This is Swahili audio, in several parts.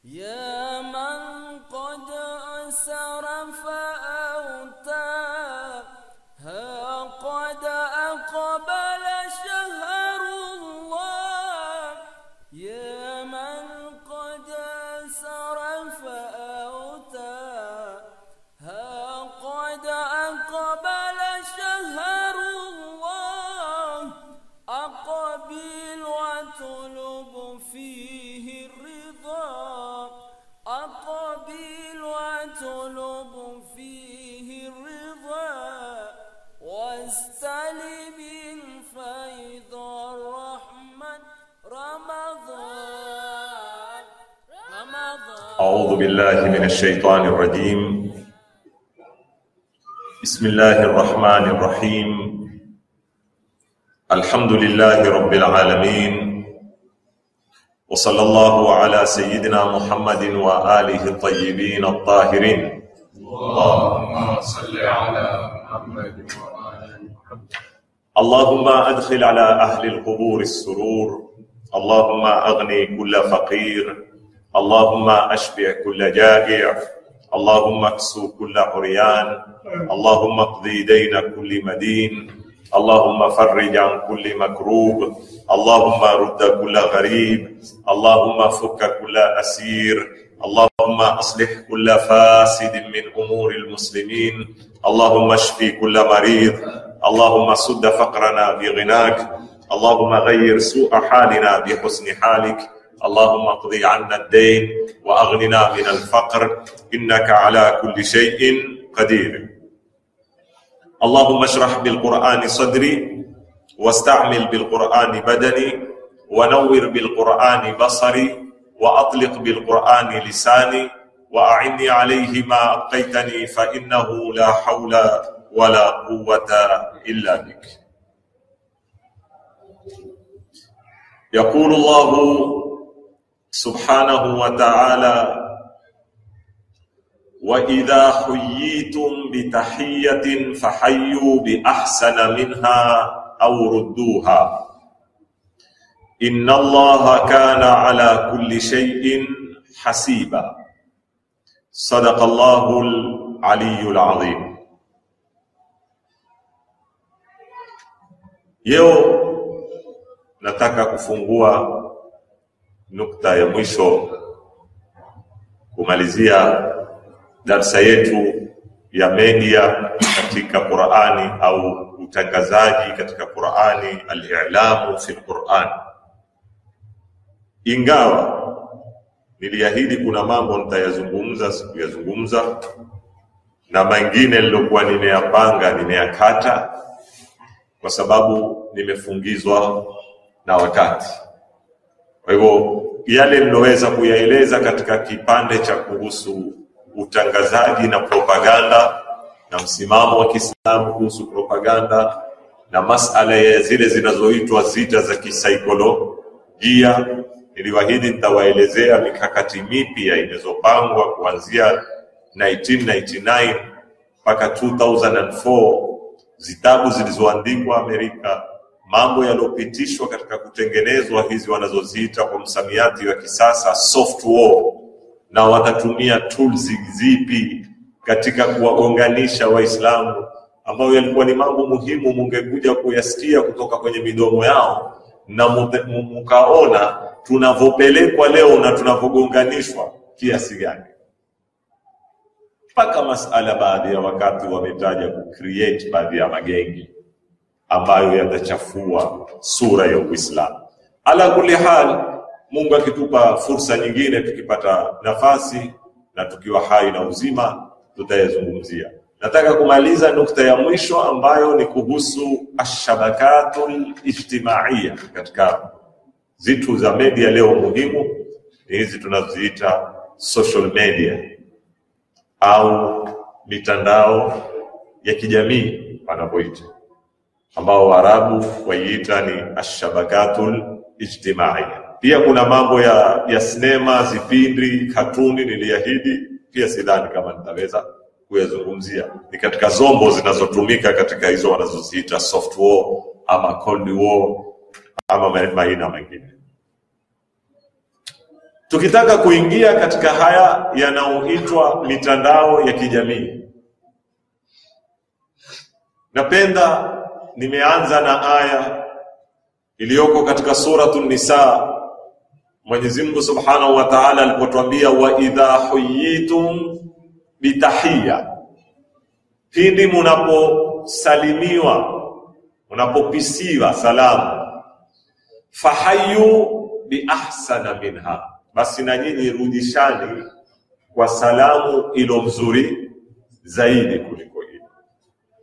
يا من قد أسرف أوتاه قد أقبل شهر الله. يا من قد أسرف أوتاه قد أقبل شهر الله. أقبل وأطلب فيه الرضا. أقبل وأطلب فيه الرضا واستلم الفيض الرحمن رمضان. أعوذ بالله من الشيطان الرجيم. بسم الله الرحمن الرحيم. الحمد لله رب العالمين، وصلى الله على سيدنا محمد وآله الطيبين الطاهرين. اللهم صل على محمد وآل محمد. اللهم أدخل على أهل القبور السرور. اللهم أغني كل فقير. اللهم أشبع كل جائع. اللهم اكسو كل عريان. اللهم اقضي دين كل مدين. اللهم فرج عن كل مكروب. اللهم رد كل غريب. اللهم فك كل أسير. اللهم أصلح كل فاسد من أمور المسلمين. اللهم اشفي كل مريض. اللهم سد فقرنا بغناك. اللهم غير سوء حالنا بحسن حالك. اللهم اقضي عنا الدين وأغننا من الفقر، إنك على كل شيء قدير. اللهم اشرح بالقرآن صدري، واستعمل بالقرآن بدني، ونور بالقرآن بصري، وأطلق بالقرآن لساني، وأعني عليه ما أبقيتني، فإنه لا حول ولا قوة إلا بك. يقول الله سبحانه وتعالى: وَإِذَا حُيِّيتُمْ بِتَحِيَّةٍ فَحَيُّوا بِأَحْسَنَ مِنْهَا أَوْ رُدُّوهَا إِنَّ اللَّهَ كَانَ عَلَى كُلِّ شَيْءٍ حَسِيبًا. صدق الله العلي العظيم. Leo nataka kufungua nukta ya mwisho kumalizia darsa yetu ya media katika Qur'ani au utangazaji katika Qur'ani, al-i'lamu fi al-Qur'an. Ingawa niliahidi kuna mambo nitayazungumza, sikuyazungumza, na mengine nilokuwa nimeyapanga nimeyakata kwa sababu nimefungizwa na wakati. Kwa hivyo yale niloweza kuyaeleza katika kipande cha kuhusu utangazaji na propaganda na msimamo wa Kiislamu kuhusu propaganda na masala ya zile zinazoitwa zita za kisaikolojia, niliwaahidi nitawaelezea mikakati mipya inazopangwa kuanzia 1999 mpaka 2004, zitabu zilizoandikwa Amerika, mambo yaliyopitishwa katika kutengenezwa hizi wanazoziita kwa msamiati wa kisasa soft war, na watatumia tools zipi katika kuwaunganisha Waislamu, ambao yalikuwa ni mambo muhimu mungekuja kuyasikia kutoka kwenye midomo yao na mkaona tunavopelekwa leo na tunavogonganishwa kiasi gani. Paka masala baadhi ya wakati wametaja kucreate baadhi ya magengi ambayo yatachafua sura ya Uislamu. Ala kulli hal, Mungu akitupa fursa nyingine, tukipata nafasi na tukiwa hai na uzima, tutayazungumzia. Nataka kumaliza nukta ya mwisho ambayo ni kuhusu ashabakatul ijtimaiya katika zitu za media leo muhimu. Ni hizi tunazoziita social media au mitandao ya kijamii wanapoita, ambao Waarabu waiita ni ashabakatul ijtimaiya. Pia kuna mambo ya sinema, zipindi, katuni niliahidi, pia sidhani kama nitaweza kuyazungumzia. Ni katika zombo zinazotumika katika hizo wanazoziita soft war ama cold war ama maina mengine. Tukitaka kuingia katika haya yanayoitwa mitandao ya kijamii, napenda nimeanza na aya iliyoko katika suratul Nisa. Mwenyezi Mungu Subhanahu wa Ta'ala alipotuambia wa idha huyitum bitahiyya, pindi munaposalimiwa, munapopisiwa salamu, fahayu bi ahsana minha, basi na nyinyi rudishani kwa salamu ilo mzuri zaidi kuliko ile,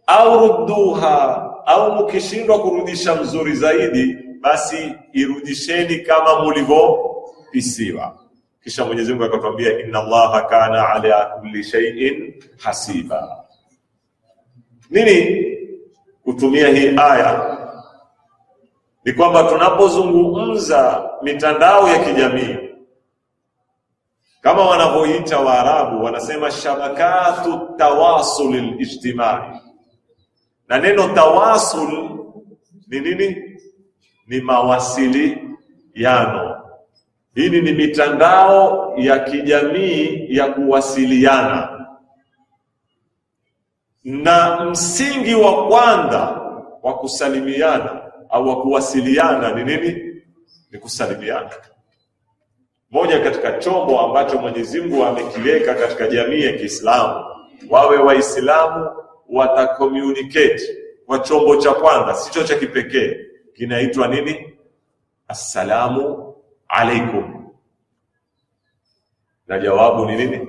au rudduha, au mkishindwa kurudisha mzuri zaidi basi irudisheni kama mlivyopisiwa. Kisha Mwenyezi Mungu akatwambia inna Allaha kana ala kulli shay'in hasiba. Nini kutumia hii aya? Ni kwamba tunapozungumza mitandao ya kijamii, kama wanavyoita Waarabu, wanasema shabakatu tawasul alijtimai. Na neno tawasul ni nini? Ni mawasiliano. Hii ni mitandao ya kijamii ya kuwasiliana. Na msingi wa kwanza wa kusalimiana au wa kuwasiliana ni nini? Ni kusalimiana. Moja katika chombo ambacho Mwenyezi Mungu amekiweka katika jamii ya Kiislamu, wawe Waislamu wata-communicate kwa chombo cha kwanza, sicho cha kipekee, kinaitwa nini? Assalamu alaikum. Na jawabu ni nini?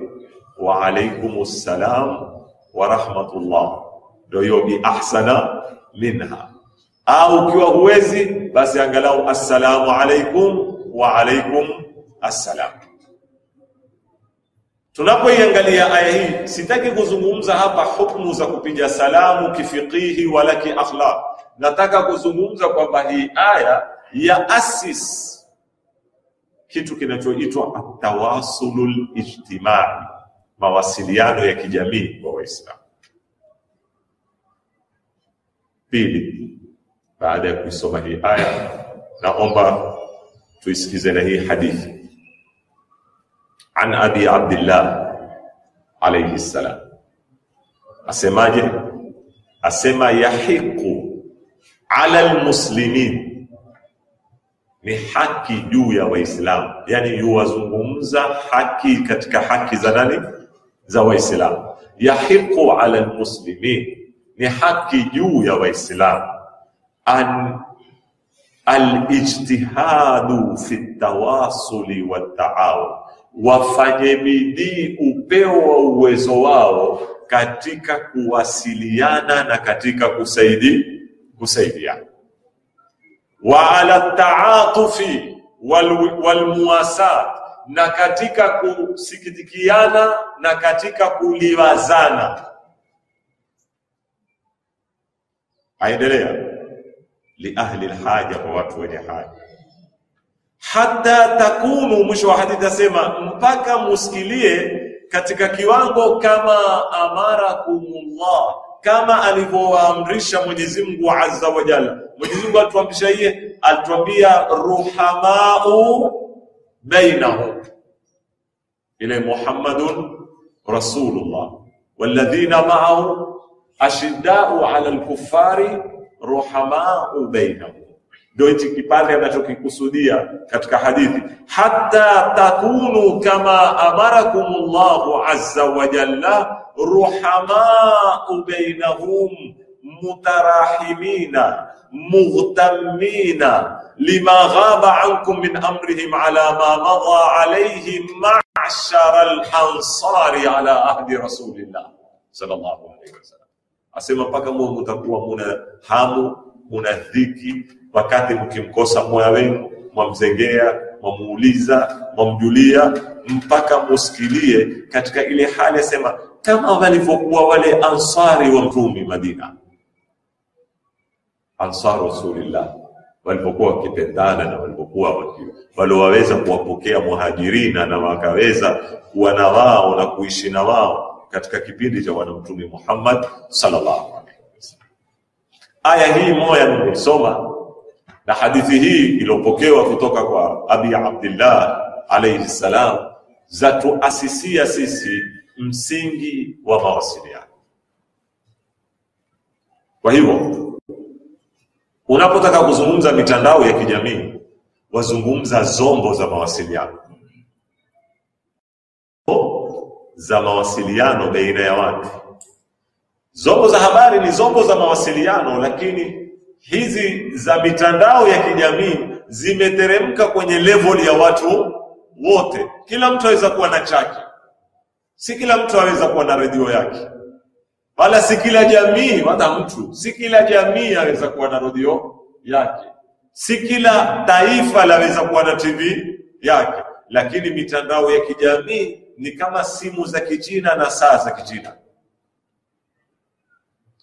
Wa alaikumus salam wa rahmatullah. Ndio hiyo bi ahsana minha. Au ukiwa huwezi, basi angalau assalamu alaikum wa alaikum assalam. Tunapoiangalia aya hii, sitaki kuzungumza hapa hukumu za kupiga salamu kifikihi wala kiakhlaq. Nataka kuzungumza kwamba hii aya ya asis kitu kinachoitwa at-tawasulul ijtimai, mawasiliano ya kijamii kwa Waislamu. Pili, baada ya kusoma hii aya, naomba tuisikize na hii hadithi. An Abi Abdullah alayhi salam, asemaje? Asema yahiqu ala almuslimin, ni haki juu ya Waislamu. Yani yuwazungumza haki katika haki za nani? Za Waislamu. Yahiqu ala almuslimin, ni haki juu ya Waislamu an al-ijtihadu fi at-tawasuli wat-ta'awun, wafanye bidii upeo wa uwezo wao katika kuwasiliana na katika kusaidiana. Wa ala ta'atufi wal muwasat, na katika kusikitikiana na katika kuliwazana. Aendelea, li ahli alhaja, kwa watu wenye haja. Hatta takunu, mwisho wa hadithi asema, mpaka musikilie katika kiwango kama amarakumullah, kama alivyowaamrisha Mwenyezi Mungu Azza wa Jalla. Mwenyezi Mungu alituamrisha yeye, alituambia ruhamau bainahum, ila Muhammadun Rasulullah walladhina ma'ahu ashiddau 'ala al-kuffari ruhamau bainahum. Ndio hichi kipande anachokikusudia katika hadithi, hatta takunu kama amarakumullahu azza wa jalla ruhamau bainahum mutarahimina mughtammina lima ghaba ankum min amrihim ala ma madha alayhim ma'shara al-ansari ala ahdi rasulillah sallallahu alayhi wasallam. Asema mpaka mtakuwa muna hamu, muna dhiki, wakati mkimkosa moyo wenu mwamzengea, mwamuuliza, mwamjulia, mpaka musikilie katika ile hali. Asema kama walivyokuwa wale ansari wa Mtume Madina, ansar rasulillah, walipokuwa wakipendana na walipokuwa walioweza kuwapokea muhajirina na wakaweza kuwa na wao na kuishi na wao katika kipindi cha bwana Mtume Muhammad sallallahu alaihi wasallam. Aya hii moja nimesoma na hadithi hii iliyopokewa kutoka kwa Abi Abdullah alayhi salam zatuasisia sisi msingi wa mawasiliano. Kwa hivyo unapotaka kuzungumza mitandao ya kijamii, wazungumza zombo za mawasiliano. Za mawasiliano baina ya watu. Zombo za habari ni zombo za mawasiliano, lakini hizi za mitandao ya kijamii zimeteremka kwenye level ya watu wote. Kila mtu aweza kuwa na chake. Si kila mtu aweza kuwa na redio yake. Wala si kila jamii, wala mtu, si kila jamii aweza kuwa na redio yake. Si kila taifa laweza kuwa na TV yake. Lakini mitandao ya kijamii ni kama simu za Kichina na saa za Kichina.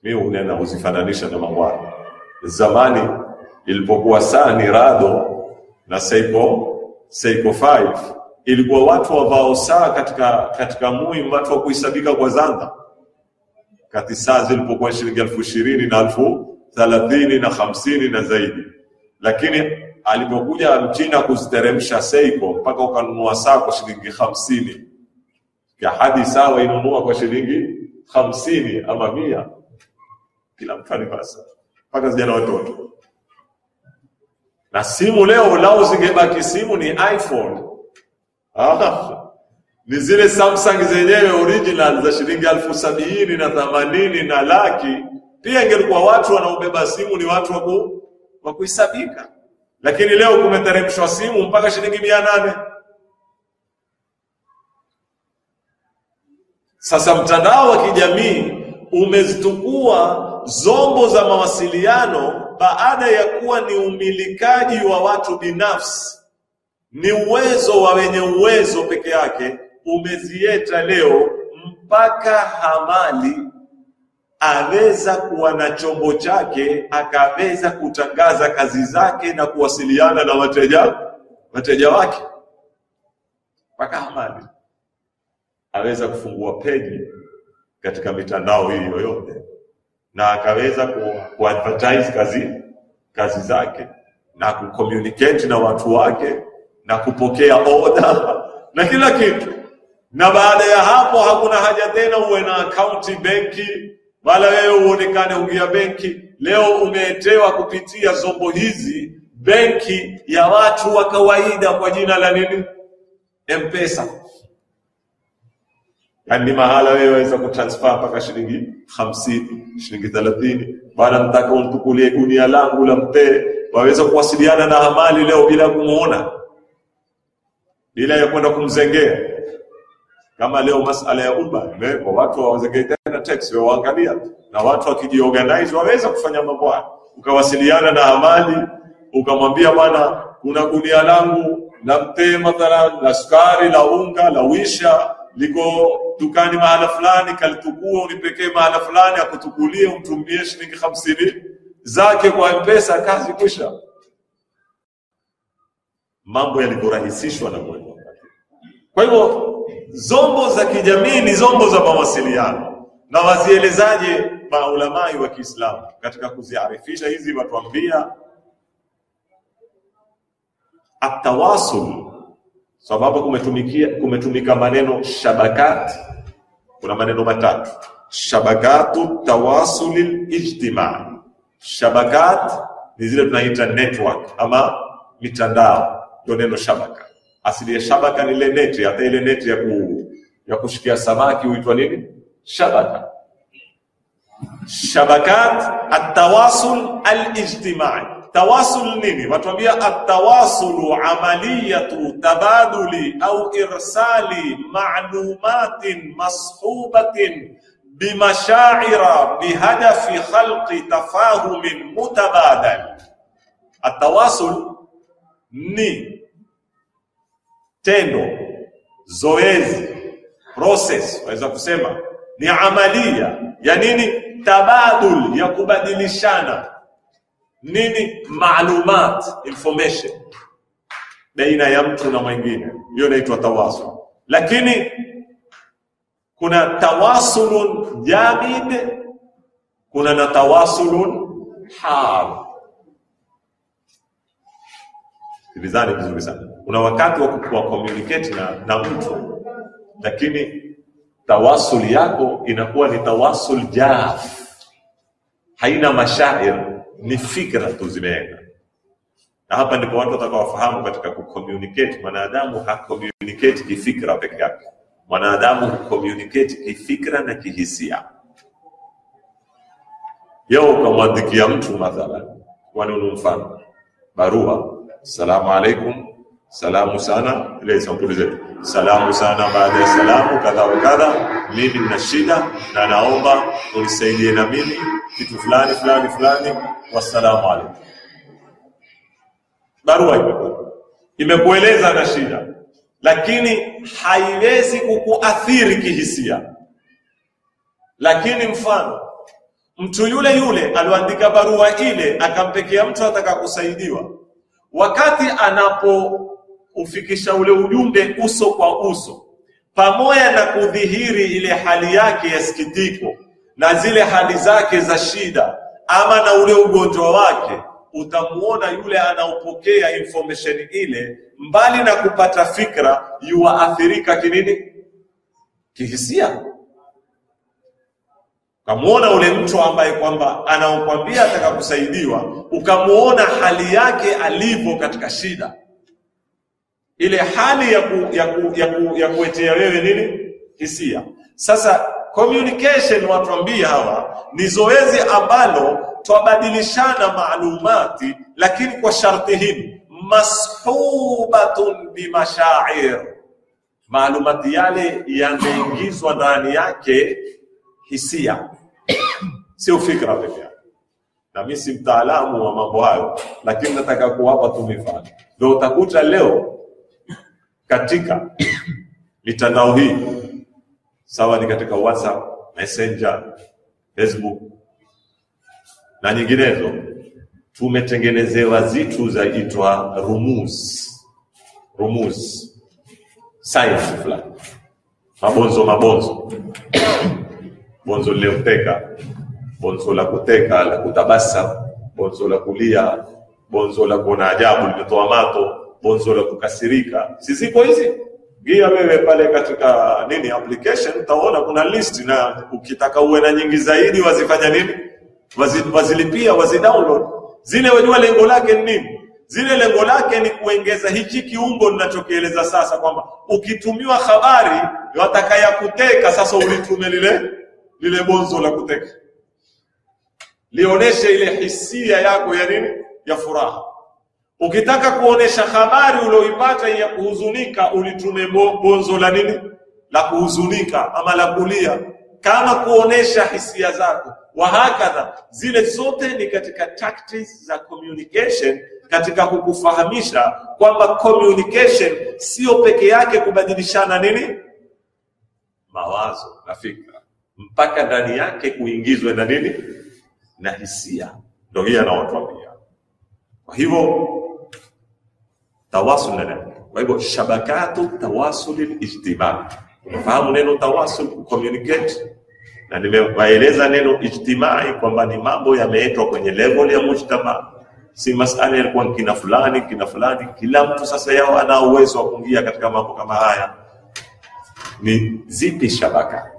Mimi unena uzifananisha na mangwani. Zamani ilipokuwa saa ni Rado na Seiko 5, ilikuwa watu wavao saa katika muhimu, watu wa kuhesabika kwa zanda. Kati saa zilipokuwa shilingi 20,000 na 30,000 na 50 na zaidi. Lakini alipokuja Mchina kuziteremsha Seiko mpaka ukanunua saa kwa shilingi 50. Kwa hadi sawa inunua kwa shilingi 50 ama 100. Kila mtu anipasa. Mpaka zijana watoto. Na simu leo lao zingebaki simu ni iPhone. Ni zile Samsung zenyewe original za shilingi 70,000 na 80 na laki. Pia ingelikuwa watu wanaobeba simu ni watu wa kuhesabika. Lakini leo kumeteremshwa simu mpaka shilingi 800. Sasa mtandao wa kijamii umezitukua zombo za mawasiliano baada ya kuwa ni umilikaji wa watu binafsi. Ni uwezo wa wenye uwezo peke yake, umezieta leo mpaka hamali aweza kuwa na chombo chake, akaweza kutangaza kazi zake na kuwasiliana na wateja wake. Mpaka hamali aweza kufungua peji katika mitandao hii yoyote na akaweza kuadvertise kazi zake na kucommunicate na watu wake na kupokea order na kila kitu. Na baada ya hapo hakuna haja tena uwe na account benki wala wewe uonekane ungia benki. Leo umeetewa kupitia zombo hizi benki ya watu wa kawaida kwa jina la nini? M-Pesa. Yani mahala wewe waweza kutransfer mpaka shilingi 50, shilingi 30. Bwana nataka unitukulie gunia langu la mtee. Waweza kuwasiliana na hamali leo bila kumuona. Bila ya kwenda kumzengea. Kama leo masala ya Uber, kwa watu wawezekea tena taxi waangalia. Na watu wakijiorganize waweza kufanya mambo haya. Ukawasiliana na hamali, ukamwambia bwana kuna gunia langu la mtee mathalan, la sukari, la unga, la wisha, liko dukani mahala fulani, kalitukua unipekee mahala fulani, akutukulie umtumie shilingi 50 zake kwa M-Pesa, kazi kwisha. Mambo yalivyorahisishwa na Mungu. Kwa hivyo zombo za kijamii ni zombo za mawasiliano. Na wazielezaje maulamai wa Kiislamu katika kuziarifisha hizi? Watuambia atawasul, sababu kumetumika maneno shabakat. Kuna maneno matatu: shabakatu tawasulil ijtimai. Shabakat ni zile tunaita network ama mitandao, ndio neno shabaka. Asili ya shabaka ni ile neti, hata ile neti ya kushikia samaki huitwa nini? Shabaka. Shabakat at-tawasul al-ijtimai. Tawasul nini? Watuambia at-tawasulu amaliyatu tabaduli au irsali ma'lumatin mashubatin bimashaira bihadafi khalqi tafahumin mutabadal. At-tawasul ni tendo, zoezi, process, waweza kusema ni amalia ya nini? Tabadul, ya kubadilishana nini? Maalumat, information baina ya mtu na mwingine. Hiyo inaitwa tawasul. Lakini kuna tawasulun jamid, kuna na tawasulun hal. Sikilizani vizuri sana. Una wakati wa communicate na mtu, lakini tawasul yako inakuwa ni tawasul jaf, haina mashair, ni fikra tu zimeenda. Na hapa ndipo watu watakaofahamu katika kucommunicate. Mwanadamu ha-communicate kifikra peke yake. Mwanadamu communicate kifikra na kihisia. Yao ukamwandikia mtu mathalan, kwani unamfano barua, salamu alaikum, salamu sana, ile sampuli zetu, salamu sana, baada ya salamu kadha wa kadha, mimi nina shida na naomba unisaidie na mimi kitu fulani fulani fulani, wassalamu alaikum. Barua imekueleza na shida, lakini haiwezi kukuathiri kihisia. Lakini mfano mtu yule aliandika barua ile akampekea mtu ataka kusaidiwa, wakati anapoufikisha ule ujumbe uso kwa uso, pamoja na kudhihiri ile hali yake ya sikitiko na zile hali zake za shida ama na ule ugonjwa wake, utamuona yule anaopokea information ile, mbali na kupata fikra, yuathirika kinini? Kihisia. Ukamuona ule mtu ambaye kwamba anaokuambia ataka kusaidiwa, ukamuona hali yake alivyo katika shida, ile hali ya kuetea wewe nini? Hisia. Sasa communication, watuambia hawa ni zoezi ambalo twabadilishana maalumati, lakini kwa sharti hili, mashubatun bimashair, maalumati yale yameingizwa ndani yake hisia, sio fikra pekee. Na mimi si mtaalamu wa mambo hayo, lakini nataka kuwapa tu mifano. Ndio utakuta leo katika mitandao hii, sawa ni katika WhatsApp, Messenger, Facebook na nyinginezo, tumetengenezewa zitu zaitwa rumuz science fulani, mabonzo bonzo liloteka, bonzo la kuteka, la kutabasa, bonzo la kulia, bonzo la kuona ajabu limetoa mato, bonzo la kukasirika. Sisipo hizi gia wewe pale katika nini application, utaona kuna list, na ukitaka uwe na nyingi zaidi wazifanya nini? Wazilipia, wazidownload. Zile wajua lengo lake ni nini? Zile lengo lake ni kuongeza hichi kiungo ninachokieleza sasa, kwamba ukitumiwa habari watakaya kuteka, sasa ulitume lile bonzo la kuteka, lioneshe ile hisia yako ya nini? Ya furaha. Ukitaka kuonesha habari ulioipata ya kuhuzunika, ulitume bonzo la nini? La kuhuzunika ama la kulia, kama kuonesha hisia zako. Wahakadha, zile zote ni katika tactics za communication, katika kukufahamisha kwamba communication sio peke yake kubadilishana nini? Mawazo na fikra, mpaka ndani yake kuingizwe na nini? Na hisia. Ndio hiyo anaotuambia. Kwa hivyo tawasul nani? Kwa hivyo shabakatu tawasul ijtimai. Unafahamu neno tawasul, communicate, na nimewaeleza neno ijtimai kwamba ni mambo yameetwa kwenye level ya mujtama, si masala ya kwa kina fulani. Kila mtu sasa yao ana uwezo wa kuingia katika mambo kama haya. Ni zipi shabaka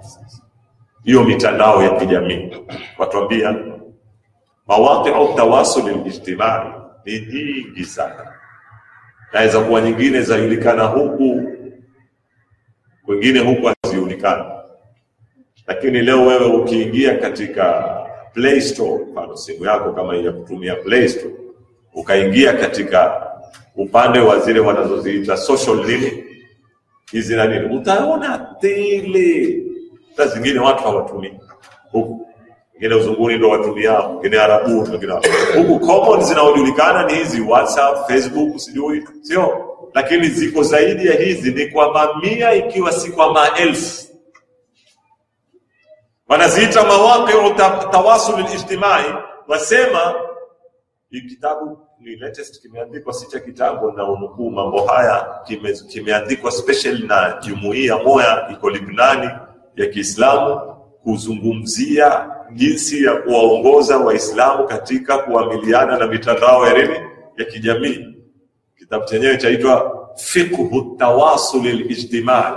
hiyo? Mitandao ya kijamii watuambia mawaqi'u tawasul alijtimai ni nyingi sana. Naweza kuwa nyingine zajulikana huku, wengine huku hazijulikani. Lakini leo wewe ukiingia katika Play Store, kwa simu yako kama ya kutumia Play Store, ukaingia katika upande wa zile wanazoziita social nini hizi na nini, utaona tele ta zingine watu hawatumii huku, wengine uzunguni ndio watumiao, wengine Arabu, wengine huku common zinaojulikana ni hizi WhatsApp, Facebook, sio? Lakini ziko zaidi ya hizi, ni kwa mamia ikiwa si kwa maelfu. Wanaziita mawaqi'u tawasul alijtimai. Wasema hii kitabu ni latest, kimeandikwa si cha kitabu na unukuu mambo haya, kimeandikwa special na jumuiya moja iko Lebanoni ya Kiislamu, kuzungumzia jinsi ya kuwaongoza Waislamu katika kuamiliana na mitandao ya kijamii. Kitabu chenyewe chaitwa fiqhu tawasul alijtimai,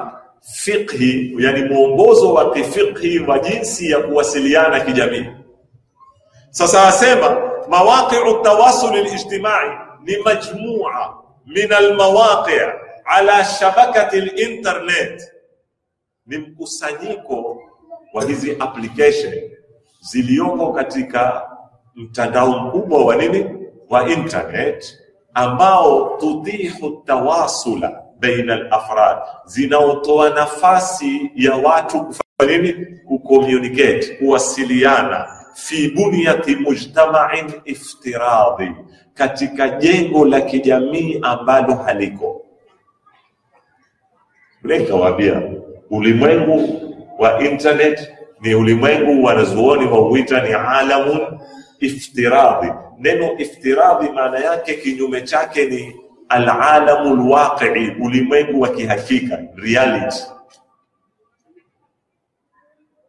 fiqhi yani mwongozo wa kifiqhi wa jinsi ya kuwasiliana kijamii. Sasa asema mawaqi'u tawasul alijtimai ni majmua min almawaqi' ala shabakati alinternet, ni mkusanyiko wa hizi application zilioko katika mtandao mkubwa wa nini, wa internet, ambao tutihu tawasula baina al-afrad, zinaotoa nafasi ya watu kufanya nini, kucommunicate, kuwasiliana, fi bunyati mujtama'in iftiradi, katika jengo la kijamii ambalo haliko. Nikawaambia ulimwengu wa internet ni ulimwengu wanazuoni wa uita ni alamun iftiradi. Neno iftiradi maana yake kinyume chake ni al-alamul waqi'i, ulimwengu wa kihakika, reality.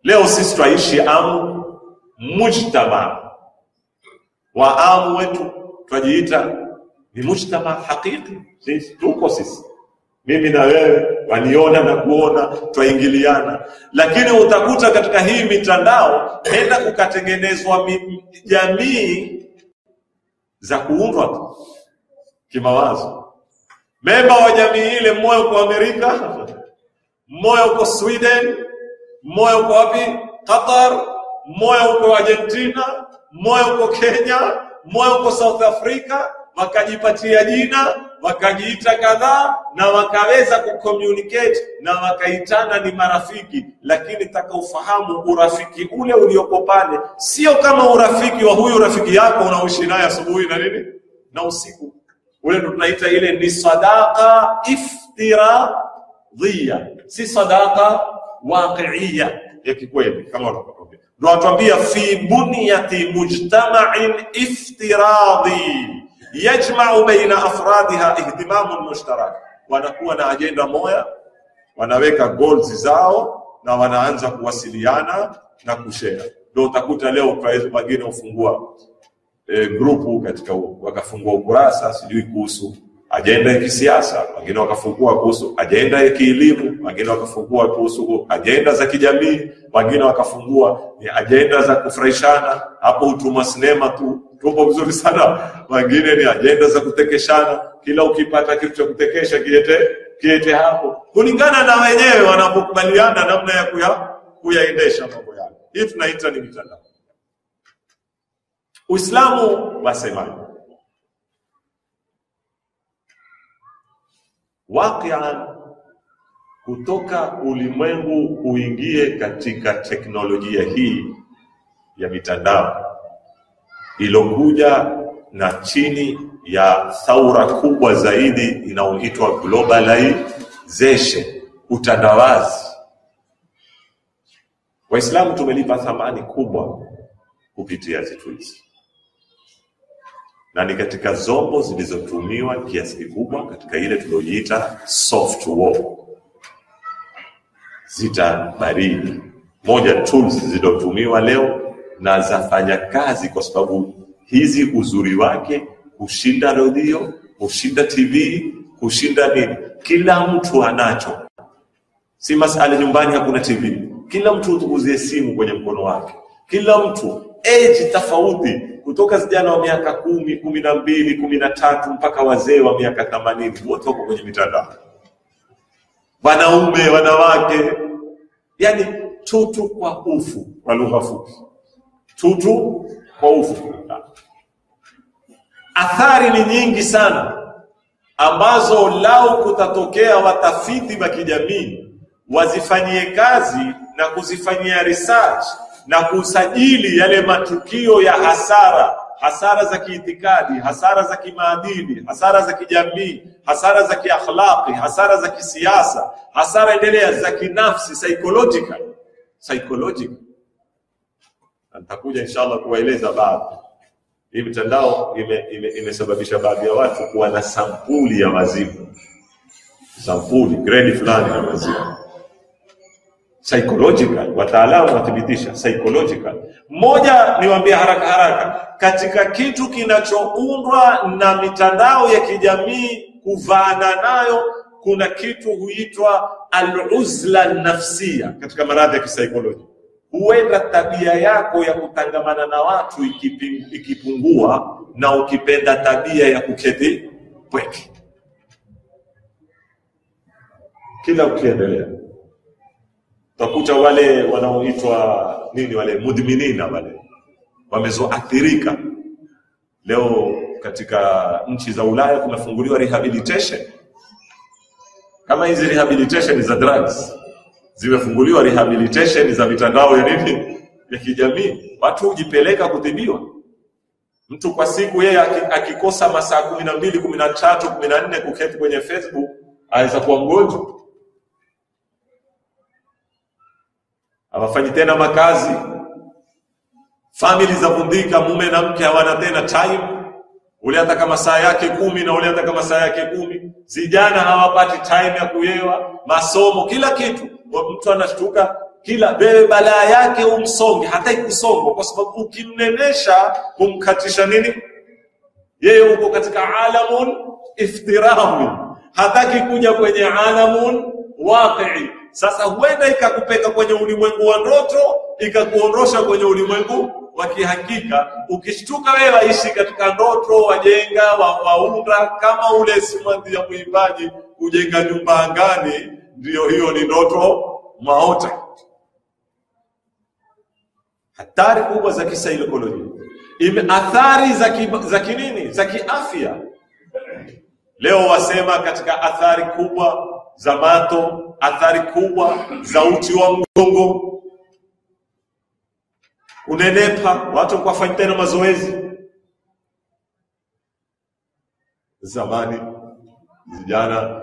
Leo sisi tunaishi amu mujtama, wa amu wetu tunajiita ni mujtama hakiki. Sisi tuko sisi, mimi na wewe, waniona na kuona, twaingiliana. Lakini utakuta katika hii mitandao nenda kukatengenezwa jamii za kuundwa kimawazo. Memba wa jamii ile, mmoja uko Amerika, mmoja uko Sweden, mmoja uko wapi, Qatar, mmoja uko Argentina, mmoja uko Kenya, mmoja uko South Africa. Wakajipatia jina, wakajiita kadhaa, na wakaweza kucommunicate na wakaitana ni marafiki. Lakini taka ufahamu urafiki ule ulioko pale sio kama urafiki wa huyu rafiki yako unaoishi naye asubuhi na nini na usiku. Ule tunaita ile ni sadaqa iftiradhiya, si sadaqa waqi'iyya ya kikweli kama unavyotambia. Ndio atuambia fi bunyati mujtama'in iftiradi yajma'u baina afradiha ihtimamun mushtarak. Wanakuwa na agenda moja, wanaweka goals zao na wanaanza kuwasiliana na kushare. Ndio utakuta leo wengine ufungua grupu katika wakafungua ukurasa sijui kuhusu agenda ya kisiasa, wengine wakafungua kuhusu agenda ya kielimu, wengine wakafungua kuhusu agenda za kijamii, wengine wakafungua ni agenda za kufurahishana, hapo utuma sinema tu tupo vizuri sana, wengine ni agenda za kutekeshana, kila ukipata kitu cha kutekesha kiete hapo, kulingana na wenyewe wanapokubaliana namna ya kuyaendesha mambo yao. Hii tunaita ni mitandao. Uislamu wasemaje? Waqi'an, kutoka ulimwengu uingie katika teknolojia hii ya mitandao ilokuja na chini ya thaura kubwa zaidi inayoitwa globalization, utandawazi. Waislamu tumelipa thamani kubwa kupitia zitu hizi, na ni katika zombo zilizotumiwa kiasi kikubwa katika ile tulojiita soft war, zita baridi. Moja tools zilizotumiwa leo na zafanya kazi, kwa sababu hizi uzuri wake kushinda radio, kushinda TV, kushinda nini, kila mtu anacho. Si masala nyumbani hakuna TV, kila mtu utukuzie simu kwenye mkono wake, kila mtu age tofauti, kutoka vijana wa miaka 10, 12, 13 mpaka wazee wa miaka 80, wote wako kwenye mitandao. Wanaume, wanawake, yani tutu kwa ufu, kwa lugha fupi. Tutu kwa ufu. Athari ni nyingi sana ambazo lao kutatokea watafiti wa kijamii wazifanyie kazi na kuzifanyia research na kusajili yale matukio ya hasara za kiitikadi, hasara za kimaadili, hasara za kijamii, hasara za kiakhlaqi, hasara za kisiasa, hasara endelea za kinafsi, psychological. Nitakuja inshallah kuwaeleza baadhi. Hii mitandao imesababisha baadhi ya watu kuwa na sampuli ya mazimu, sampuli grade fulani ya mazimu. Psychological, wataalamu wathibitisha psychological. Moja niwaambia haraka katika kitu kinachoundwa na mitandao ya kijamii kuvaana nayo, kuna kitu huitwa al-uzla nafsia katika maradhi ya kisaikolojia. Huenda tabia yako ya kutangamana na watu ikipungua na ukipenda tabia ya kuketi pweke. Kila ukiendelea utakuta wale wanaoitwa nini, wale mudminina, wale wamezoathirika. Leo katika nchi za Ulaya kunafunguliwa rehabilitation. Kama hizi rehabilitation za drugs, zimefunguliwa rehabilitation za mitandao ya nini, ya kijamii. Watu hujipeleka kutibiwa. Mtu kwa siku yeye akikosa masaa 12, 13, 14 kuketi kwenye Facebook, aweza kuwa mgonjwa. Hawafanyi tena makazi. Family za vundika, mume na mke hawana tena time. Ule hata kama saa yake 10 na ule hata kama saa yake 10. Vijana hawapati time ya kuyewa, masomo, kila kitu. Mtu anashtuka kila balaa yake umsonge, hataki kusonga kwa sababu ukimnenesha kumkatisha nini? Yeye uko katika alamun iftirawi, hataki kuja kwenye alamun waqi. Sasa huenda ikakupeka kwenye ulimwengu wa ndoto, ikakuondosha kwenye ulimwengu wa kihakika. Ukishtuka wewe waishi katika ndoto, wajenga, waunda kama ule simulizi ya muimbaji kujenga nyumba angani, ndio hiyo ni ndoto maota. Hatari kubwa za kisaikolojia. Athari za kinini, za kiafya. Leo wasema katika athari kubwa za mato, athari kubwa za uti wa mgongo, unenepa, watu kwa fanya tena mazoezi. Zamani vijana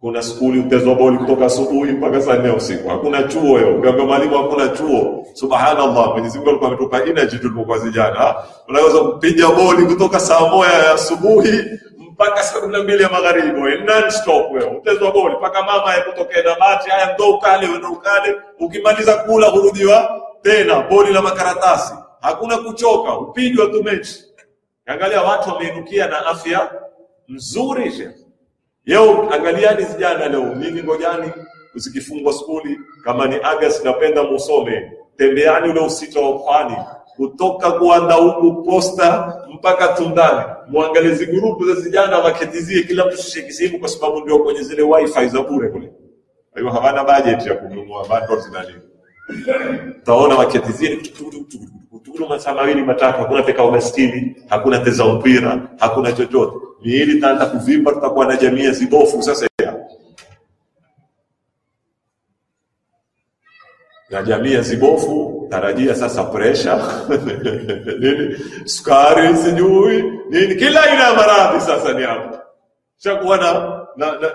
kuna skuli utezwa boli kutoka asubuhi mpaka saa 4 usiku. Hakuna chuo leo. Ukiambia mwalimu hakuna chuo, subhanallah, Mwenyezi Mungu alikuwa ametupa energy tulipokuwa vijana. Unaweza kupiga boli kutoka saa 1 ya asubuhi mpaka saa 12 ya magharibi, non stop wewe. Utezwa boli mpaka mama yakutokea na bati, haya ndo ukale, ndo ukale. Ukimaliza kula hurudiwa tena boli la makaratasi. Hakuna kuchoka, upigwa tu mechi. Angalia watu wameinukia na afya nzuri sheikh. Leo angaliani vijana leo, mimi ngojani usikifungwa skuli, kama ni August napenda musome, tembeani ule usito wa kwani, kutoka kuanda huku Posta mpaka Tundani, muangalizi grupu za vijana waketizie, kila mtu shike simu kwa sababu ndio kwenye zile wifi za bure kule. Hayo hawana budget ya kununua bundles na nini. Taona waketizie tukuru masaa 2 matatu, hakuna peka ubastili, hakuna teza mpira, hakuna chochote. Miili tanda kuvimba, tutakuwa na jamii zibofu sasa ya. Na jamii zibofu, tarajia sasa pressure, nini, sukari, sijui, nini, kila aina ya maradhi sasa ni hapo. Shakuwa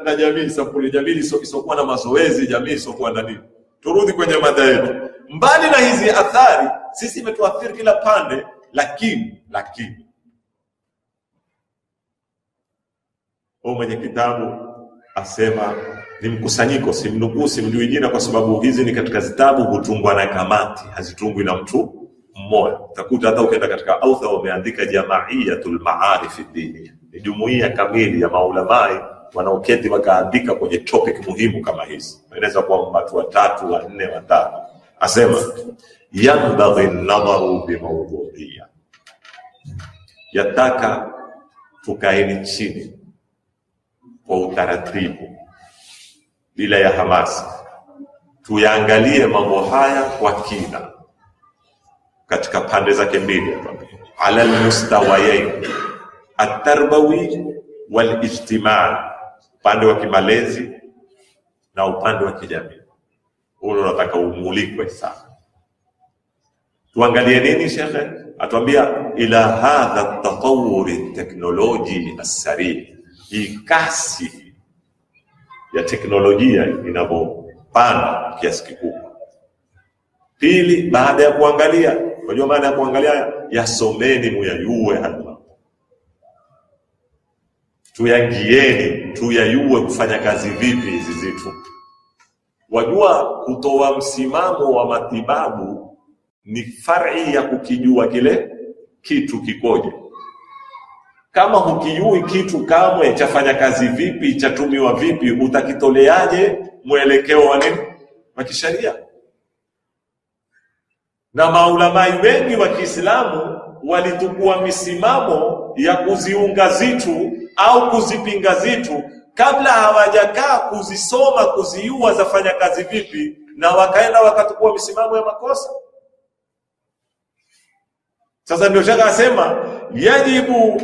na jamii, sampuli jamii isokuwa na mazoezi, jamii isokuwa na nini. Turudi kwenye mada yetu. Mbali na hizi athari, sisi imetuathiri kila pande, lakini mwenye kitabu asema ni mkusanyiko, simnukuu, simjui jina kwa sababu hizi ni katika zitabu hutungwa na kamati, hazitungwi na mtu mmoja. Utakuta hata ukienda katika autha wameandika Jamaiyatul Maarif ad-Diniya, ni jumuiya kamili ya maulamai wanaoketi wakaandika kwenye topic muhimu kama hizi. Inaweza kuwa watu 3, 4, 5. Asema yanbaghi an-nadharu bi mawdu'iyya, yataka tukaeni chini kwa utaratibu bila ya hamasa, tuyaangalie mambo haya kwa kina katika pande zake mbili, ala al-mustawayain at-tarbawi wal-ijtimai, upande wa kimalezi na upande wa kijamii. Huo unataka umulikwe sana. Tuangalie nini shekhe? Atuambia ila hadha at-tatawur at-teknoloji as-sari, hii kasi ya teknolojia inavyopanda kiasi kikubwa. Pili, baada ya kuangalia, unajua maana ya kuangalia, yasomeni muyayue hapa. Tuyangieni, tuyayue kufanya kazi vipi hizi zitu. Wajua kutoa msimamo wa matibabu ni far'i ya kukijua kile kitu kikoje. Kama hukijui kitu kamwe chafanya kazi vipi, chatumiwa vipi, utakitoleaje mwelekeo wa nini wa kisheria? Na maulamai wengi wa Kiislamu walitukua misimamo ya kuziunga zitu au kuzipinga zitu kabla hawajakaa kuzisoma, kuziua zafanya kazi vipi, na wakaenda wakatukua misimamo ya makosa. Sasa ndio shaka asema yajibu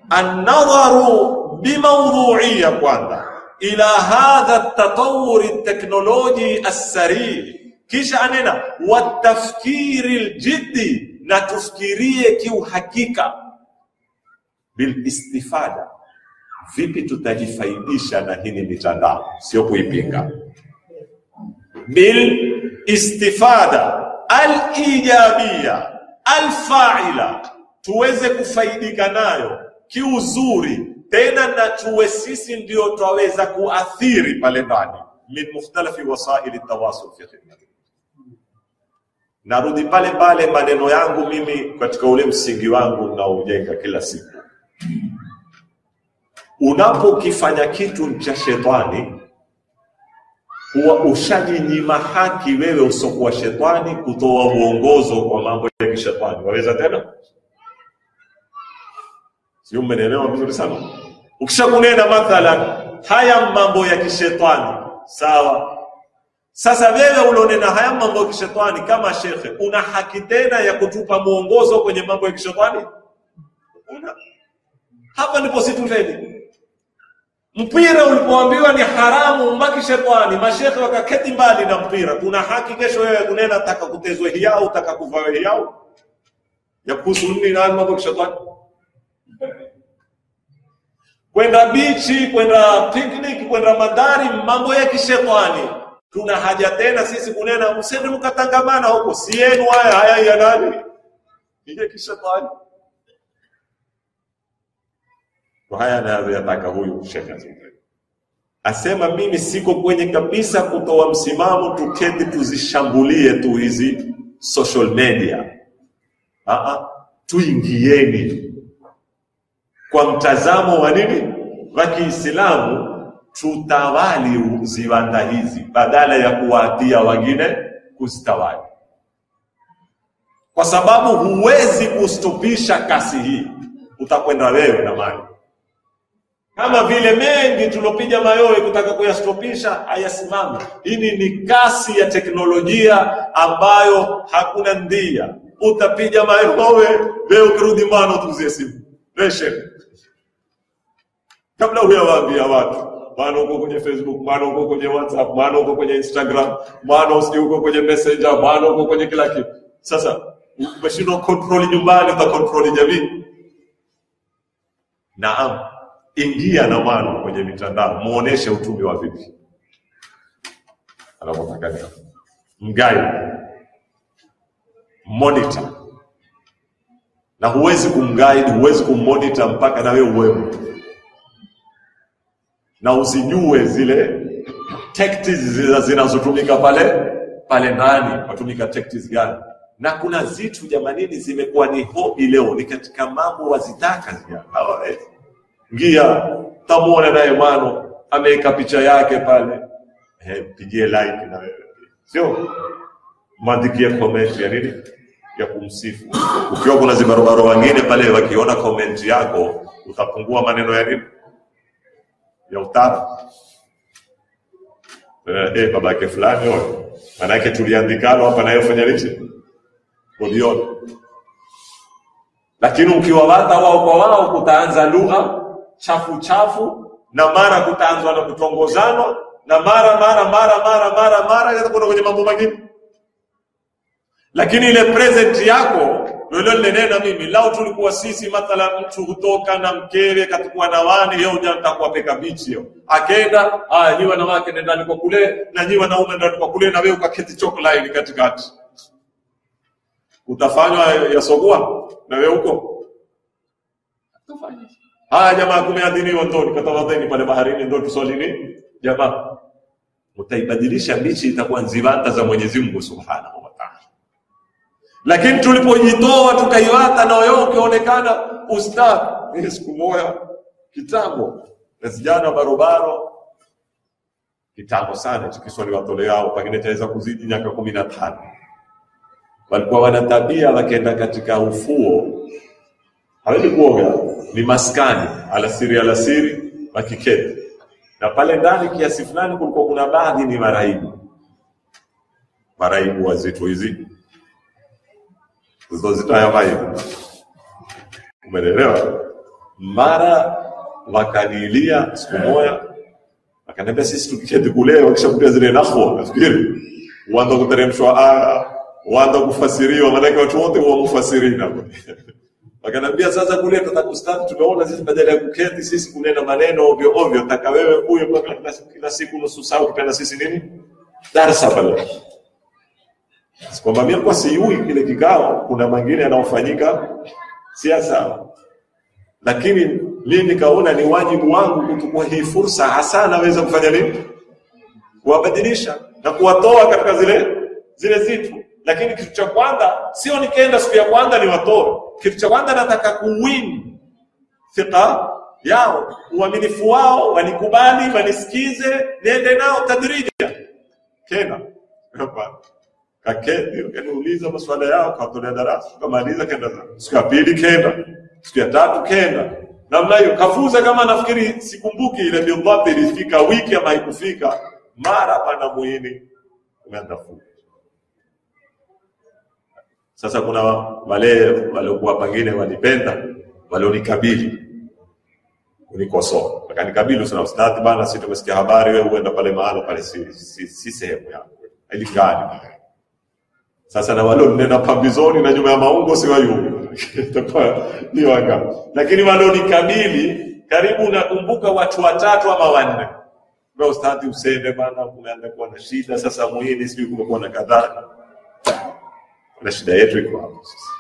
an-nadharu bimawdhu'iyya kwanza ila hadha at-tatawwur at-teknoloji as-sari, kisha anena watafkiri al-jiddi, na tufikirie kiuhakika bil istifada, vipi tutajifaidisha na hii mitandao, sio kuipinga. Bil istifada al-ijabiyya al-fa'ila, tuweze kufaidika nayo kiuzuri, tena na tuwe sisi ndio twaweza kuathiri pale ndani min mukhtalafi wasaili tawasul fi khidmati. Narudi pale pale maneno yangu mimi katika ule msingi wangu na ujenga kila siku. Unapokifanya kitu cha shetani, huwa ushajinyima haki wewe usokuwa shetani kutoa uongozo kwa mambo ya kishetani. Waweza tena? Sio, mmenelewa vizuri sana. Ukishakunena mathalan haya mambo ya kishetani, sawa. Sasa wewe ulionena haya mambo ya kishetani kama shekhe, una haki tena ya kutupa muongozo kwenye mambo ya kishetani? Una. Hapa ndipo situfeli. Mpira ulipoambiwa ni haramu mbaki shetani, mashekhe wakaketi mbali na mpira. Kuna haki kesho wewe kunena taka kutezwe hiao, taka kuvawe hiao ya kusuni na mambo ya kishetani? Kwenda bichi, kwenda picnic, kwenda mandari, mambo ya kishetani. Tuna haja tena sisi kunena msende mkatangamana huko, si yenu haya ya nani? Ni kishetani. Kwa haya anayotaka huyu Sheikh asema, mimi siko kwenye kabisa kutoa msimamo tuketi tuzishambulie tu hizi social media. Tuingieni kwa mtazamo wa nini wa Kiislamu, tutawali ziwanda hizi badala ya kuwatia wengine kustawali, kwa sababu huwezi kustopisha kasi hii, utakwenda wewe na mali. Kama vile mengi tulopiga mayowe kutaka kuyastopisha hayasimami. Hii ni kasi ya teknolojia ambayo hakuna ndia. Utapiga mayowe wewe ukirudi mwana tuzie simu. Reshe. Kabla huyawaambia watu, maana uko kwenye Facebook, maana uko kwenye WhatsApp, maana uko kwenye Instagram, maana uko kwenye Messenger, maana uko kwenye kila kitu. Sasa umeshindwa control nyumbani, uta control jamii. Naam. Ingia na mwana kwenye mitandao, muoneshe utume wa vipi anapotaka nini, mgai monitor. Na huwezi kumguide, huwezi kummonitor mpaka na wewe uwepo na usijue zile tactics zinazotumika pale ndani, watumika tactics gani. Na kuna zitu jamanini zimekuwa ni hobby leo, ni katika mambo wazitaka zia hawawezi. Ngia tamuone naye mano ameweka picha yake pale, pigie like na wewe, sio mwandikie comment ya nini ya kumsifu. Ukiwa kuna zibarobaro wengine pale wakiona comment yako, utapungua maneno ya nini ya utara. Babake fulani wewe, maana yake tuliandikana hapa na yeye fanya nini uliona. Lakini ukiwawata wao kwa wao, kutaanza lugha chafu na mara kutaanzwa na kutongozana na mara yatakwenda kwenye mambo mengine. Lakini ile present yako ndio nilionena mimi, lao tulikuwa sisi mathala mtu kutoka na mkere katakuwa na wani, leo ndio nitakuwa peka bichi hiyo. Akaenda nyi wanawake nenda kwa kule na nyi wanaume ndio kwa kule, na wewe ukaketi chocolate katikati. Utafanywa yasogua na wewe huko. Utafanya. Jamaa kumeadhiniwa ndoni katawadheni pale baharini ndio tusolini. Jamaa utaibadilisha bichi itakuwa nzivata za Mwenyezi Mungu Subhanahu wa Ta'ala. Lakini tulipojitoa tukaiwata na wewe ukionekana ustadh, Mimi siku moja kitambo na vijana barobaro kitambo sana tukiswali watole yao pengine taweza kuzidi miaka 15. Walikuwa wana tabia wakienda katika ufuo hawezi kuoga, ni maskani alasiri wakiketi. Na pale ndani kiasi fulani kulikuwa kuna baadhi ni maraibu wazito hizi. Zito ya maibu. Umeelewa? Mara wakanilia siku moja akaniambia sisi tukiketi kule wakishakutia zile nahwa nafikiri uanza kuteremshwa aya, uanza kufasiriwa, maana watu wote huwa mufasirina. Wakaniambia sasa kule tutakustadi tumeona sisi badala ya kuketi sisi kunena maneno ovyo ovyo, taka wewe huyo kwa kila siku nusu saa ukipenda sisi nini? Darasa pale. Kwamba mimi kwa siyui kile kikao kuna mengine yanayofanyika si sawa. Lakini mimi nikaona ni wajibu wangu kuchukua hii fursa hasa naweza kufanya nini? Kuwabadilisha na kuwatoa katika zile zitu. Lakini kitu cha kwanza sio nikaenda siku ya kwanza ni watoe. Kitu cha kwanza nataka kuwin thika yao, uaminifu wao, wanikubali, wanisikize, niende nao tadrija. Kena hapa kaketi ukaniuliza maswala yao katolea darasa tukamaliza kenda siku ya pili kenda siku ya tatu kenda namna hiyo kafuza kama nafikiri sikumbuki ile bidhabi ilifika wiki ama haikufika mara pana muhini umeanza fuku. Sasa kuna wale waliokuwa pengine wanipenda walionikabili unikosoa wakanikabili sana ustadhi bana sisi tumesikia habari wewe uenda pale mahali pale si sehemu yako ilikani. Sasa na wale nenda pambizoni na nyuma ya maungo si wayumu ni wanga. Lakini wale nikabili karibu nakumbuka watu 3 ama 4. Kwa ustadhi usende bana kumeanza kuwa na shida sasa muhini sijui kumekuwa na kadhaa. Na shida yetu iko hapo sasa.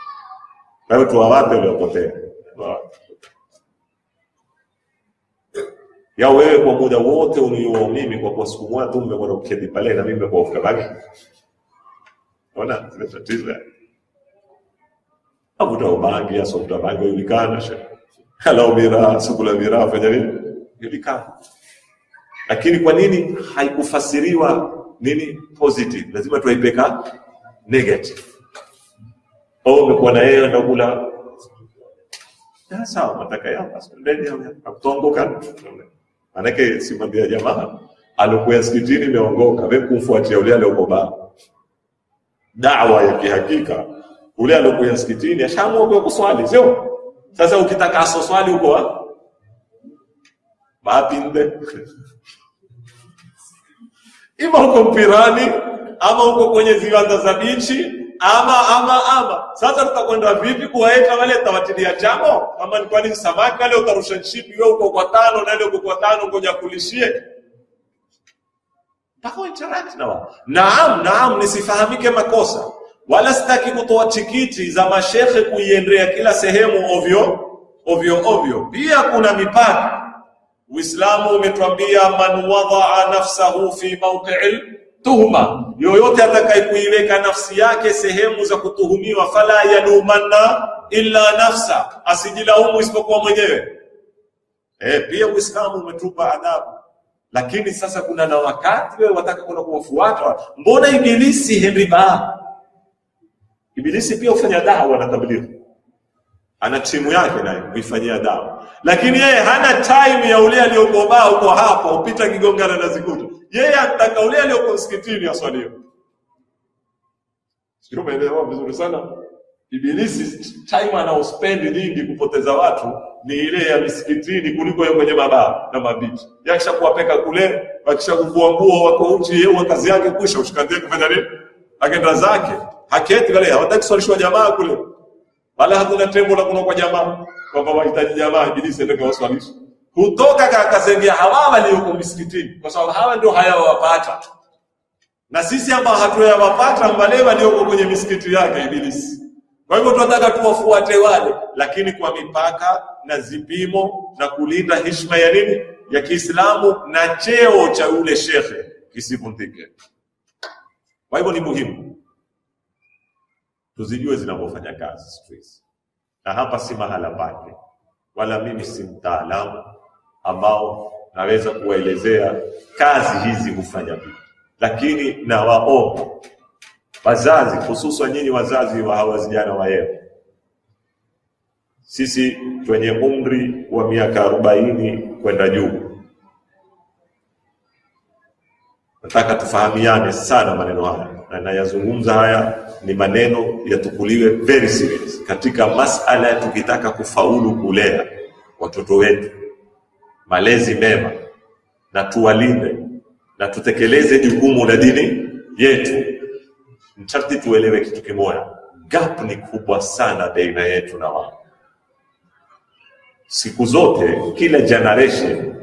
Kwa hiyo tuwawape waliopotea. Ya wewe kwa muda wote ulio mimi kwa siku moja tu mmekuwa uketi pale na mimi kwa ukabangi. Ona tatizo. Abuta ubangi ya sokta bangi ulikana sha. Halao mira sukula mira fanya nini? Ulikana. Lakini kwa nini haikufasiriwa nini positive? Lazima tuipeka negative. Umekuwa na yeye ndio kula. Sawa mataka yao basi ndio kutongoka. Manake simwambia jamaa alikuwa msikitini meongoka wewe kumfuatia yule aliyokobaa. Da'wa ya kihakika ule aliyekuwa msikitini ashaamua kuswali sio? Sasa ukitaka asoswali uko wapi nde? Ima uko mpirani ama uko kwenye viwanda za bichi ama sasa tutakwenda vipi kuwaeta wale tawatilia jambo kama ni kwani samaki wale utarusha chipi wewe uko kwa 5 na ile uko kwa 5 ngoja kulishie pako interact na wao. Naam nisifahamike makosa wala sitaki kutoa tikiti za mashehe kuiendea kila sehemu ovyo. Pia kuna mipaka. Uislamu umetuambia man wadaa nafsahu fi mawqi'il tuhma, yoyote atakayekuiweka nafsi yake sehemu za kutuhumiwa fala yalumanna illa nafsa, asijilaumu isipokuwa mwenyewe. Pia Uislamu umetupa adabu. Lakini sasa kuna na wakati wewe wataka kwenda kuwafuata. Mbona ibilisi Henry Ba? Ibilisi pia ufanya dawa na tablighi. Ana timu yake naye kuifanyia dawa. Lakini yeye hana time ya ule aliyokobaa huko hapo upita kigongana na zikutu. Yeye anataka ule aliyoko msikitini aswaliwe. Sio umeelewa vizuri sana? Ibilisi time anaospend nyingi kupoteza watu ni ile ya misikitini kuliko yeye kwenye mabaa na mabichi. Yakisha kuwapeka kule, wakishakuvua nguo wako uchi yeye kazi yake kusha ushikazie kufanya nini? Akenda zake. Haketi wale hawataki kuswalishwa jamaa kule. Wala hakuna tembo la kuna kwa jamaa. Kwamba wahitaji jamaa ibilisi ndio waswalisha. Kutoka kakasengea hawa walioko misikitini kwa sababu hawa ndio hayawapata. Na sisi ambao hatuyawapata wale walioko kwenye misikiti yake ibilisi. Kwa hivyo tunataka tuwafuate wale lakini kwa mipaka na zipimo na kulinda heshima ya nini? Ya Kiislamu na cheo cha ule shekhe kisivundike. Kwa hivyo ni muhimu tuzijue zinapofanya kazi stress. Na hapa si mahala pake. wala mimi si mtaalamu ambao naweza kuwaelezea kazi hizi hufanya vipi, lakini nawaomba wazazi, hususan nyinyi wazazi wa hawa vijana wa leo, sisi wenye umri wa miaka 40 kwenda juu, nataka tufahamiane sana maneno haya, na nayazungumza haya ni maneno yatukuliwe very serious katika masala ya tukitaka kufaulu kulea watoto wetu malezi mema, na tuwalinde na tutekeleze jukumu la dini yetu. Msharti tuelewe kitu kimoja, gap ni kubwa sana baina yetu na wao. Siku zote kila generation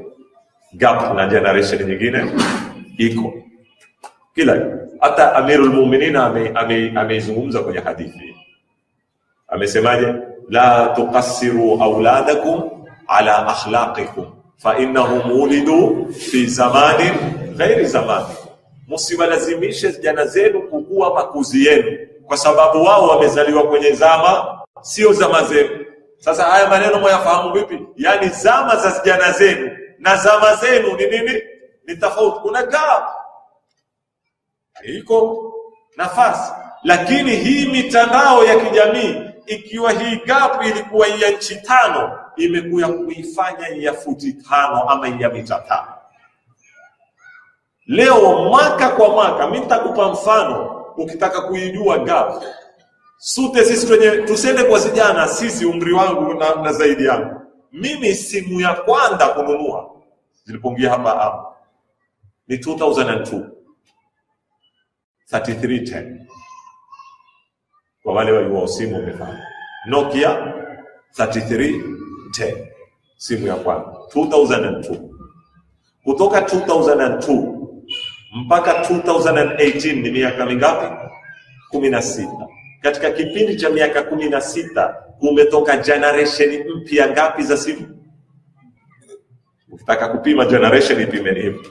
gap na generation nyingine iko. Hata Amirul Mu'minin ameizungumza kwenye hadithi. Amesemaje? La tuqassiru auladakum ala akhlaqikum fa innahum wulidu fi zamanin ghairi zamani. Msiwalazimishe vijana zenu kukua makuzi yenu, kwa sababu wao wamezaliwa kwenye zama sio zama zenu. Sasa haya maneno mwayafahamu vipi? Yani zama za vijana zenu na zama zenu ni nini? Ni tofauti. Kuna gap, iko nafasi. Lakini hii mitandao ya kijamii, ikiwa hii gap ilikuwa ya nchi 5, imekuja kuifanya ya futi 5 ama ya mita 5. Leo mwaka kwa mwaka, mimi nitakupa mfano ukitaka kuijua gap. Sute sisi tusende kwa vijana, sisi umri wangu na zaidi yangu. Mimi simu ya kwanza kununua zilipoingia hapa ni 2002 3310. Kwa wale walio simu wamefahamu Nokia 3310, simu ya kwanza 2002. Kutoka 2002 mpaka 2018 ni miaka mingapi? 16. Katika kipindi cha miaka 16 kumetoka generation mpya ngapi za simu? Ukitaka kupima generation ipime hivi.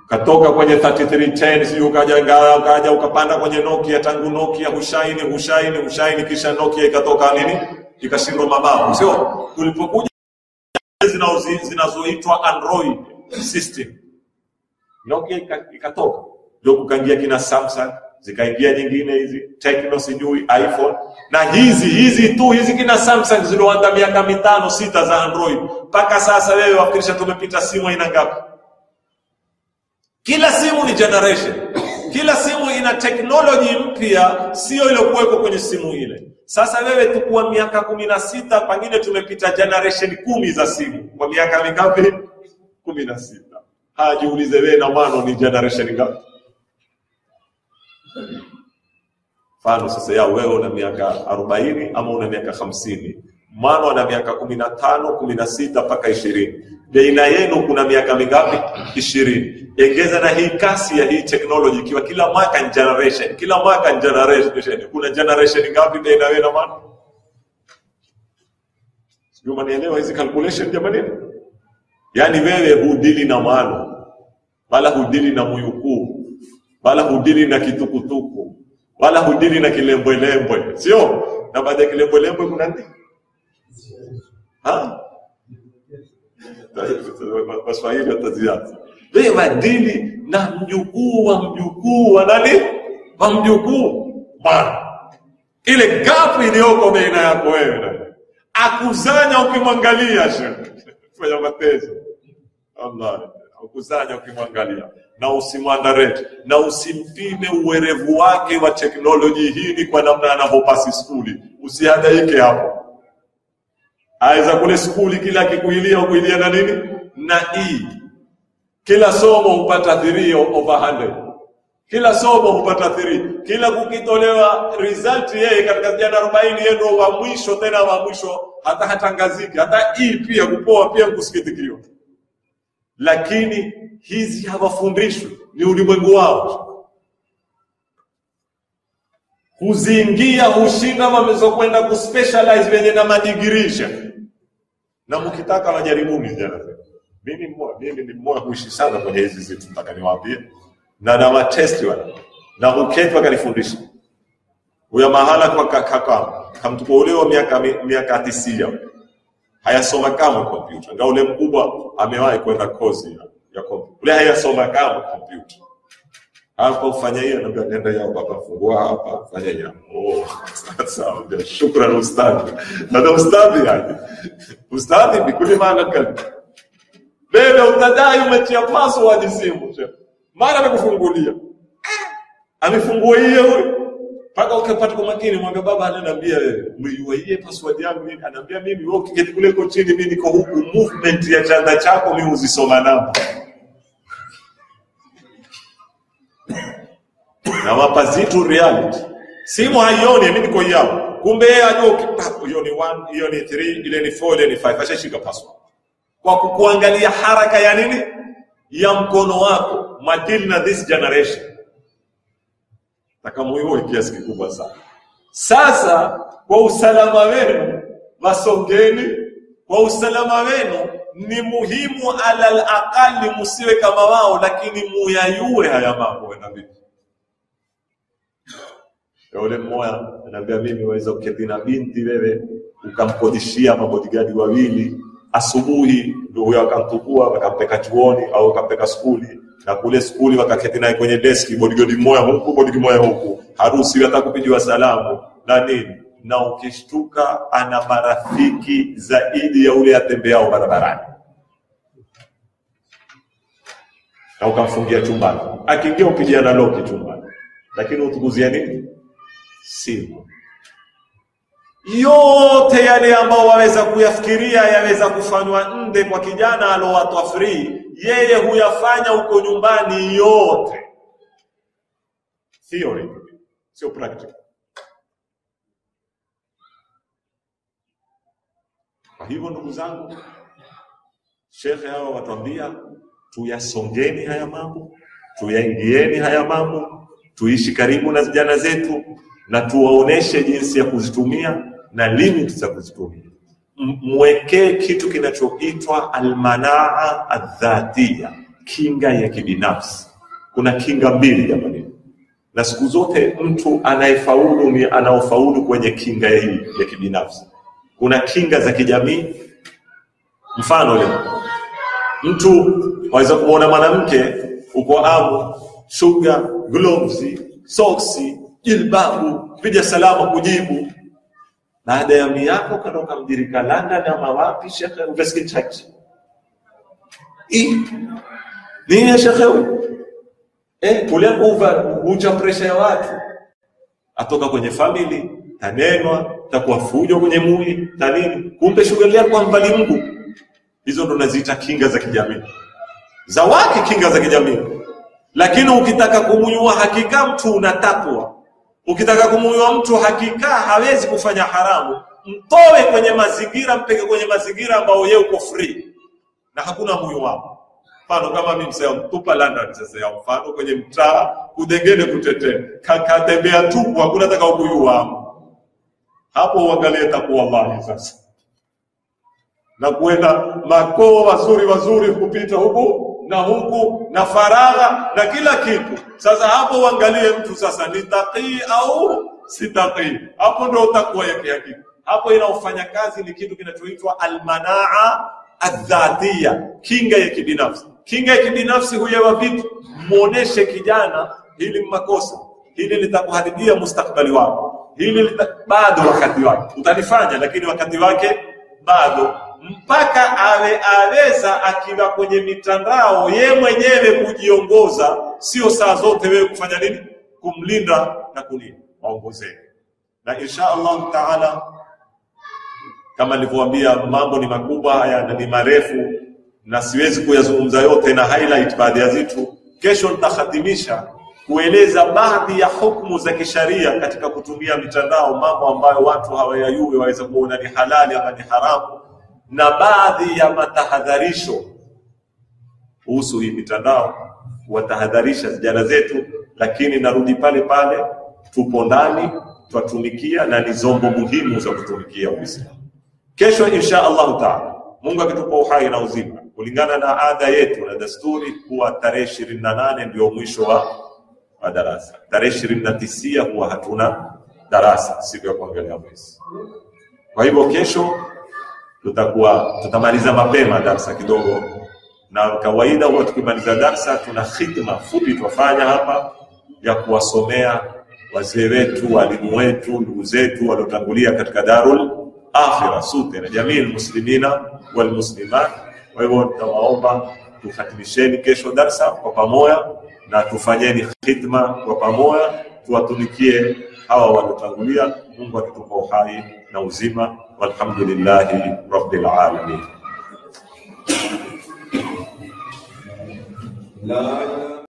Katoka kwenye 3310 si ukaja ukapanda kwenye Nokia, tangu Nokia hushaini kisha Nokia ikatoka nini? Ikashindwa mababu. Sio? Kulipokuja zinazoitwa Android system, Nokia ikatoka. Ndio kukaingia kina Samsung, zikaingia nyingine hizi Tecno, sijui iPhone, na hizi kina Samsung zilizoanza miaka 5-6 za Android. Mpaka sasa wewe wakirisha tumepita simu aina ngapi? Kila simu ni generation. Kila simu ina technology mpya, sio ile kuweko kwenye simu ile. Sasa wewe tukua miaka 16, pengine tumepita generation 10 za simu. Kwa miaka mingapi? 16. Hajiulize wewe na mwana ni generation ngapi? Fano sasa ya wewe una miaka 40 ama una miaka 50. Mwana ana miaka 15, 16 mpaka 20. Baina yenu kuna miaka mingapi? 20. Ongeza na hii kasi ya hii technology, kiwa kila mwaka ni generation, kuna generation ngapi baina wewe na mwana? Sio manielewa hizi calculation jamani? Yani wewe hudili na mwana, wala hudili na muyukuu, wala hudili na kitukutuku, wala hudili na kilembwe, sio? Na baada ya kilembwe kuna nini? Waswahili wataziaza. Wewe wadili na mjukuu wa nani? Wa mjukuu. Bwana, ile gap iliyoko baina yako wewe akuzanya ukimwangalia fanya matezo. Allah, akuzanya ukimwangalia na usimwandarete na usimpime uwerevu wake wa teknoloji hii ni kwa namna anapopasi skuli. Usihadaike hapo. Aiza kule skuli kila kikuilia na nini? Na kila somo hupata 3 over 100. Kila somo hupata 3. Kila kukitolewa result yeye katika jana 40 yeye ndio wa mwisho, tena wa mwisho hata hatangaziki. Hata pia kupoa pia kusikitikio. Lakini hizi hawafundishwi, ni ulimwengu wao. Kuzingia hushinda wamezokwenda kuspecialize wenye na madigirisha. Na mkitaka wajaribuni jana. Mimi ni mmoja kuishi sana kwenye hizi zitu, nataka niwaambie. Na wa test wala. Na uketi wakanifundisha. Huyo mahala kwa kaka kamtupa ule wa miaka 90 hayasoma kama kompyuta. Ngao ule mkubwa amewahi kwenda kozi ya kompyuta. Ule hayasoma kama kompyuta. Hapa ufanya hiyo na nenda yao baba fungua hapa fanya hiyo. Sawa. Shukrani ustadhi. Na ustadhi yani. Ustadhi bikuli maana kali. Wewe utadai umetia password simu. Mara amekufungulia. Amefungua hiyo paka ukapata kwa makini mwambie baba ananiambia wewe uiwe password yangu mimi ananiambia mimi wewe ukiketi kule chini mimi niko huku movement ya chanda chako mimi uzisoma namba na mapazitu reality simu haioni mimi niko yao kumbe yeye ajua hiyo ni 1 hiyo ni 3 ile ni 4 ile ni 5 ashashika password kwa kukuangalia haraka ya nini ya mkono wako madili na this generation takamuiwe kiasi kikubwa sana. Sasa kwa usalama wenu masongeni, kwa usalama wenu ni muhimu alal aqali msiwe kama wao lakini muyayue haya mambo na vipi. Yule mmoja anambia mimi waweza uketi na binti wewe ukamkodishia mabodyguard wawili asubuhi ndio huyo akamtukua akampeka chuoni au akampeka skuli na kule skuli wakaketi naye kwenye deski bodyguard mmoja huko bodyguard mmoja huko harusi hata kupigiwa salamu na nini na ukishtuka ana marafiki zaidi ya ule atembeao barabarani na ukamfungia chumbani akiingia upigia na loki chumbani lakini utuguzia nini simu yote yale ambao waweza kuyafikiria yaweza kufanywa nje kwa kijana alowatwa free yeye huyafanya huko nyumbani yote theory sio practical. Kwa hivyo ndugu zangu shekhe hao watuambia tuyasongeni haya mambo tuyaingieni haya mambo tuishi karibu na vijana zetu na tuwaoneshe jinsi ya kuzitumia na limit za kuzitumia. Mwekee kitu kinachoitwa almanaa adhatia, kinga ya kibinafsi. Kuna kinga mbili jamani. Na siku zote mtu anayefaulu ni anaofaulu kwenye kinga hii ya kibinafsi. Kuna kinga za kijamii. Mfano leo mtu waweza kuona mwanamke uko amu, sugar, gloves, socks, jilbabu, piga salamu kujibu. Baada ya miaka katoka mdirika London ama wapi shekhe uvesikia chachi. Nini shekhe huyu? Kule ucha pressure ya watu. Atoka kwenye family, tanenwa, takuwa fujo kwenye mwili, tanini. Kumbe shughuli yako kwa mbali Mungu. Hizo ndo naziita kinga za kijamii. Za wake kinga za kijamii. Lakini ukitaka kumunyua hakika mtu unatakwa. Ukitaka kumunyua mtu hakika hawezi kufanya haramu. Mtoe kwenye mazingira, mpeke kwenye mazingira ambao yeye uko free. Na hakuna muyu wako. Mfano kama mimi msema mtupa London sasa ya mfano kwenye mtaa kudengene kutetee. Kakatembea tu hakuna taka ukuyu wangu. Hapo uangalie takuwa wallahi sasa. Na kuenda makoo wazuri kupita huku na huku na faragha na kila kitu. Sasa hapo uangalie mtu sasa ni taqi au si taqi. Hapo ndio utakuwa yake hakika. Hapo inaofanya kazi ni kitu kinachoitwa almanaa adhatia, kinga ya kibinafsi. Kinga ya kibinafsi huyewa vitu muoneshe kijana hili makosa, hili litakuharibia mustakbali wako, hili bado wakati wake utalifanya lakini wakati wake bado, mpaka aweza akiwa kwenye mitandao ye mwenyewe kujiongoza, sio saa zote wewe kufanya nini kumlinda na kulinda waongozeni. Na insha Allah taala kama nilivyowaambia mambo ni makubwa haya na ni marefu na siwezi kuyazungumza yote na highlight baadhi ya zitu. Kesho nitakhatimisha kueleza baadhi ya hukumu za kisharia katika kutumia mitandao, mambo ambayo watu hawayajui waweza kuona ni halali ama ni haramu, na baadhi ya matahadharisho kuhusu hii mitandao, kuwatahadharisha vijana zetu. Lakini narudi pale pale, tupo ndani, twatumikia na ni zombo muhimu za kutumikia Uislamu. Kesho insha Allah taala Mungu akitupa uhai na uzima, kulingana na ada yetu na desturi, kuwa tarehe 28 ndio mwisho wa darasa. Tarehe 29 huwa darasa siku ya kuangalia mwezi. Kwa hivyo kesho tutamaliza mapema darasa kidogo, na kawaida huwa tukimaliza darasa tuna khitma fupi tufanya hapa ya kuwasomea wazee wetu, walimu wetu, ndugu zetu waliotangulia katika darul akhirah sote na jamii muslimina wal muslimat. Kwa hivyo tutawaomba tuhatimisheni kesho darasa kwa pamoja na tufanyeni khitma kwa pamoja, tuwatumikie hawa waliotangulia. Mungu atupe uhai na uzima. Walhamdulillahi rabbil alamin.